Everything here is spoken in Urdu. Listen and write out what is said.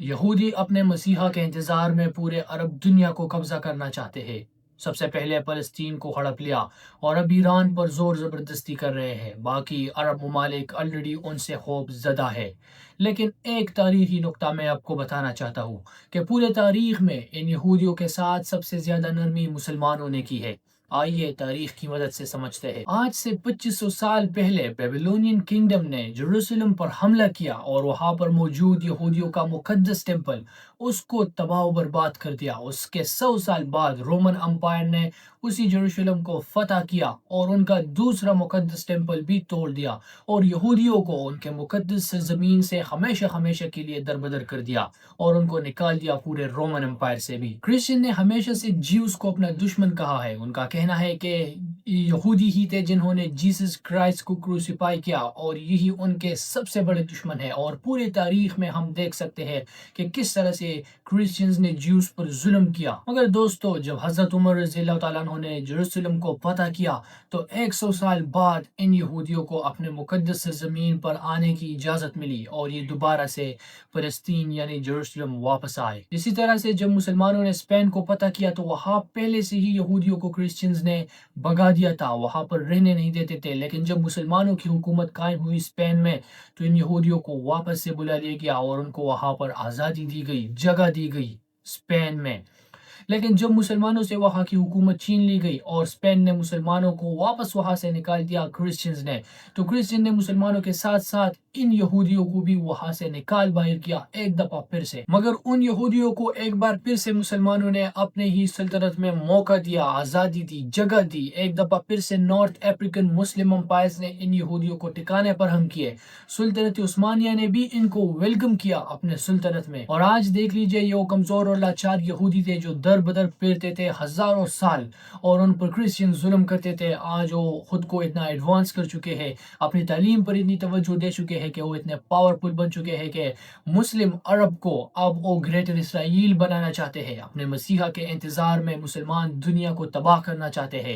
یہودی اپنے مسیحا کے انتظار میں پورے عرب دنیا کو قبضہ کرنا چاہتے ہیں۔ سب سے پہلے فلسطین کو ہڑپ لیا اور اب ایران پر زور زبردستی کر رہے ہیں۔ باقی عرب ممالک آلریڈی ان سے خوف زدہ ہے۔ لیکن ایک تاریخی نقطہ میں آپ کو بتانا چاہتا ہوں کہ پورے تاریخ میں ان یہودیوں کے ساتھ سب سے زیادہ نرمی مسلمانوں نے کی ہے۔ آئیے تاریخ کی مدد سے سمجھتے ہیں۔ آج سے 2500 سال پہلے بیبلونین کنگڈم نے جیروسلم پر حملہ کیا اور وہاں پر موجود یہودیوں کا مقدس ٹیمپل اس کو تباہ و برباد کر دیا۔ اس کے 100 سال بعد رومن امپائر نے اسی جیروسلم کو فتح کیا اور ان کا دوسرا مقدس ٹیمپل بھی توڑ دیا اور یہودیوں کو ان کے مقدس زمین سے ہمیشہ ہمیشہ کے لیے دربدر کر دیا اور ان کو نکال دیا پورے رومن امپائر سے بھی۔ کرسچن نے ہمیشہ سے جیوز کو اپنا دشمن کہا ہے۔ ان کا کہنا ہے کہ یہودی ہی تھے جنہوں نے جیسس کرائسٹ کو کروسیفائی کیا اور یہی ان کے سب سے بڑے دشمن ہے۔ اور پورے تاریخ میں ہم دیکھ سکتے ہیں کہ کس طرح سے کرسچنز نے جیوز پر ظلم کیا۔ مگر دوستو، جب حضرت عمر رضی اللہ تعالیٰ عنہ نے جیروسلم کو فتح کیا تو 100 سال بعد ان یہودیوں کو اپنے مقدس زمین پر آنے کی اجازت ملی اور یہ دوبارہ سے فلسطین یعنی جیروسلم واپس آئے۔ اسی طرح سے جب مسلمانوں نے اسپین کو فتح کیا تو وہاں پہلے سے ہی یہودیوں کو کرسچنز نے بھگا دیا تھا، وہاں پر رہنے نہیں دیتے تھے۔ لیکن جب مسلمانوں کی حکومت قائم ہوئی اسپین میں تو ان یہودیوں کو واپس سے بلا لیا گیا اور ان کو وہاں پر آزادی دی گئی، جگہ دی گئی اسپین میں۔ لیکن جب مسلمانوں سے وہاں کی حکومت چھین لی گئی اور اسپین نے مسلمانوں کو واپس وہاں سے نکال دیا کرسچنز نے، تو کرسچن نے مسلمانوں کے ساتھ ساتھ ان یہودیوں کو بھی وہاں سے نکال باہر کیا ایک دفعہ پھر سے۔ مگر ان یہودیوں کو ایک بار پھر سے مسلمانوں نے اپنے ہی سلطنت میں موقع دیا، آزادی دی، جگہ دی۔ ایک دفعہ پھر سے نارتھ افریقن مسلم امپائرز نے ان یہودیوں کو ٹھکانے پر ہم کیے۔ سلطنت عثمانیہ نے بھی ان کو ویلکم کیا اپنے سلطنت میں۔ اور آج دیکھ لیجئے یہ وہ کمزور اور لاچار یہودی تھے جو در بدر پھرتے تھے ہزاروں سال اور ان پر کرسچن ظلم کرتے تھے۔ آج وہ خود کو اتنا ایڈوانس کر چکے ہیں، اپنی تعلیم پر اتنی توجہ دے چکے ہیں کہ وہ اتنے پاورفل بن چکے ہیں کہ مسلم عرب کو اب وہ گریٹر اسرائیل بنانا چاہتے ہیں۔ اپنے مسیحا کے انتظار میں مسلمان دنیا کو تباہ کرنا چاہتے ہیں۔